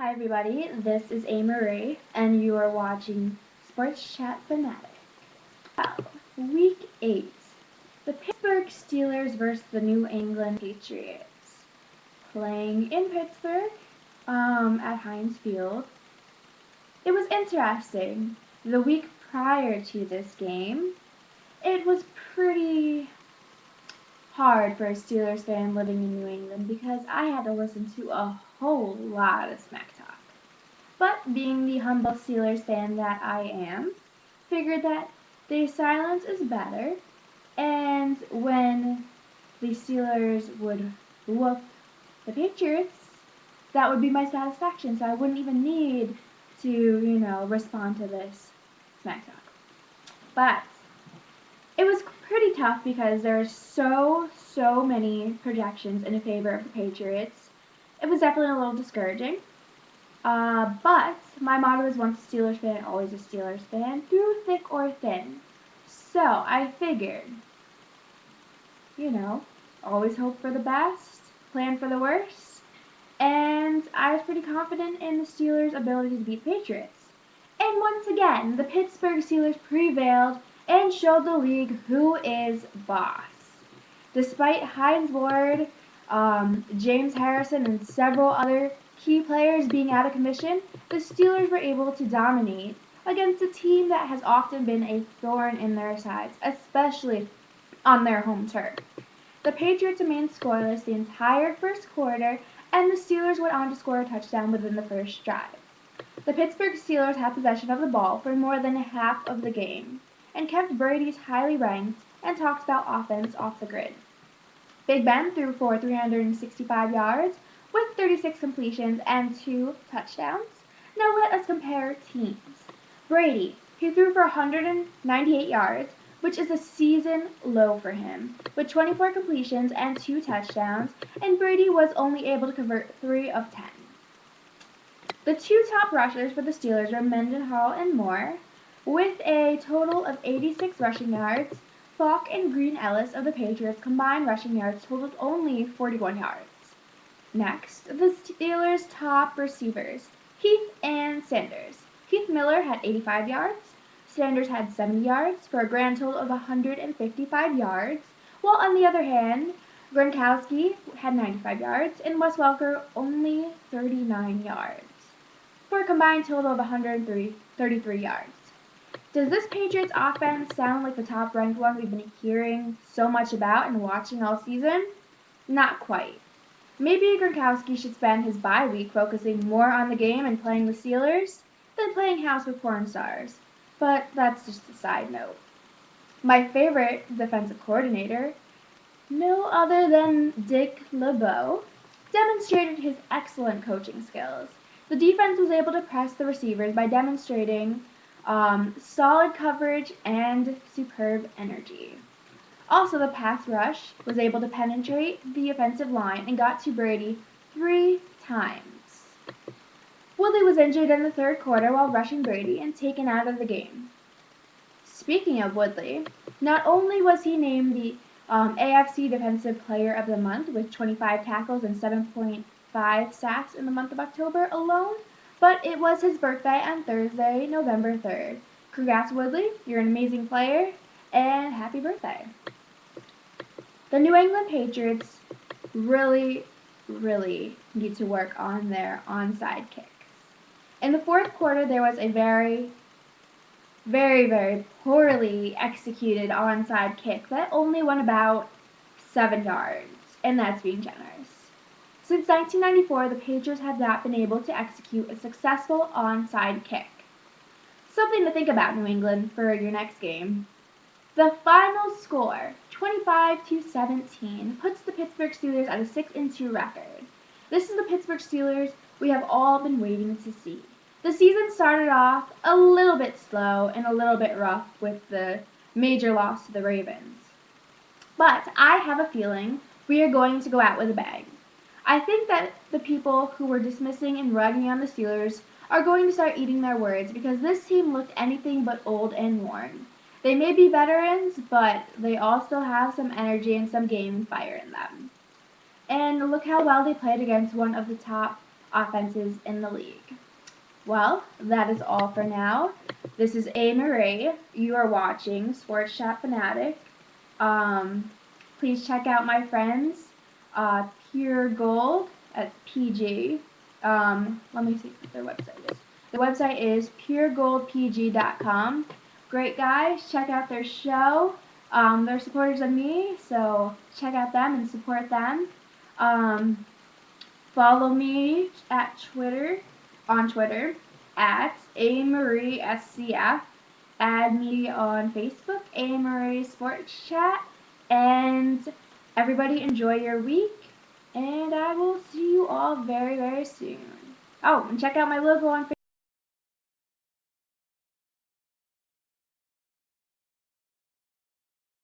Hi everybody, this is A. Marie, and you are watching Sports Chat Fanatic. Well, Week 8. The Pittsburgh Steelers versus the New England Patriots. Playing in Pittsburgh, at Heinz Field. It was interesting. The week prior to this game, it was pretty hard for a Steelers fan living in New England because I had to listen to a whole lot of smack talk. But being the humble Steelers fan that I am, figured that the silence is better, and when the Steelers would whoop the Patriots, that would be my satisfaction, so I wouldn't even need to, respond to this smack talk. But it was pretty tough because there are so many projections in favor of the Patriots. It was definitely a little discouraging. But my motto is once a Steelers fan, always a Steelers fan, through thick or thin. So I figured, always hope for the best, plan for the worst, and I was pretty confident in the Steelers' ability to beat the Patriots. And once again, the Pittsburgh Steelers prevailed and showed the league who is boss. Despite Hines Ward, James Harrison, and several other key players being out of commission, the Steelers were able to dominate against a team that has often been a thorn in their sides, especially on their home turf. The Patriots remained scoreless the entire first quarter, and the Steelers went on to score a touchdown within the first drive. The Pittsburgh Steelers had possession of the ball for more than half of the game, and kept Brady's highly ranked and talked about offense off the grid. Big Ben threw for 365 yards with 36 completions and 2 touchdowns. Now let us compare teams. Brady, he threw for 198 yards, which is a season low for him, with 24 completions and 2 touchdowns, and Brady was only able to convert 3 of 10. The two top rushers for the Steelers were Mendenhall and Moore, with a total of 86 rushing yards. Falk and Green Ellis of the Patriots combined rushing yards totaled only 41 yards. Next, the Steelers' top receivers, Heath and Sanders. Heath Miller had 85 yards, Sanders had 70 yards for a grand total of 155 yards, while on the other hand, Gronkowski had 95 yards and Wes Welker only 39 yards for a combined total of 133 yards. Does this Patriots offense sound like the top-ranked one we've been hearing so much about and watching all season? Not quite. Maybe Gronkowski should spend his bye week focusing more on the game and playing the Steelers than playing house with porn stars. But that's just a side note. My favorite defensive coordinator, no other than Dick LeBeau, demonstrated his excellent coaching skills. The defense was able to press the receivers by demonstrating solid coverage and superb energy. Also, the pass rush was able to penetrate the offensive line and got to Brady 3 times. Woodley was injured in the third quarter while rushing Brady and taken out of the game. Speaking of Woodley, not only was he named the AFC Defensive Player of the Month with 25 tackles and 7.5 sacks in the month of October alone, but it was his birthday on Thursday, November 3rd. Congrats, Woodley. You're an amazing player, and happy birthday. The New England Patriots really need to work on their onside kicks. In the fourth quarter, there was a very poorly executed onside kick that only went about 7 yards, and that's being generous. Since 1994, the Patriots have not been able to execute a successful onside kick. Something to think about, New England, for your next game. The final score, 25-17, puts the Pittsburgh Steelers at a 6-2 record. This is the Pittsburgh Steelers we have all been waiting to see. The season started off a little bit slow and a little bit rough with the major loss to the Ravens. But I have a feeling we are going to go out with a bang. I think that the people who were dismissing and ragging on the Steelers are going to start eating their words because this team looked anything but old and worn. They may be veterans, but they also have some energy and some game fire in them. And look how well they played against one of the top offenses in the league. Well, that is all for now. This is A. Marie. You are watching Sports Chat Fanatic. Please check out my friends, Pure Gold at PG. Let me see what their website is. The website is puregoldpg.com. Great guys, check out their show. They're supporters of me, so check out them and support them. Follow me at Twitter, on Twitter, at AMarieSCF. Add me on Facebook, A. Marie Sports Chat. And everybody enjoy your week. And I will see you all very, very soon. Oh, and check out my logo on Facebook.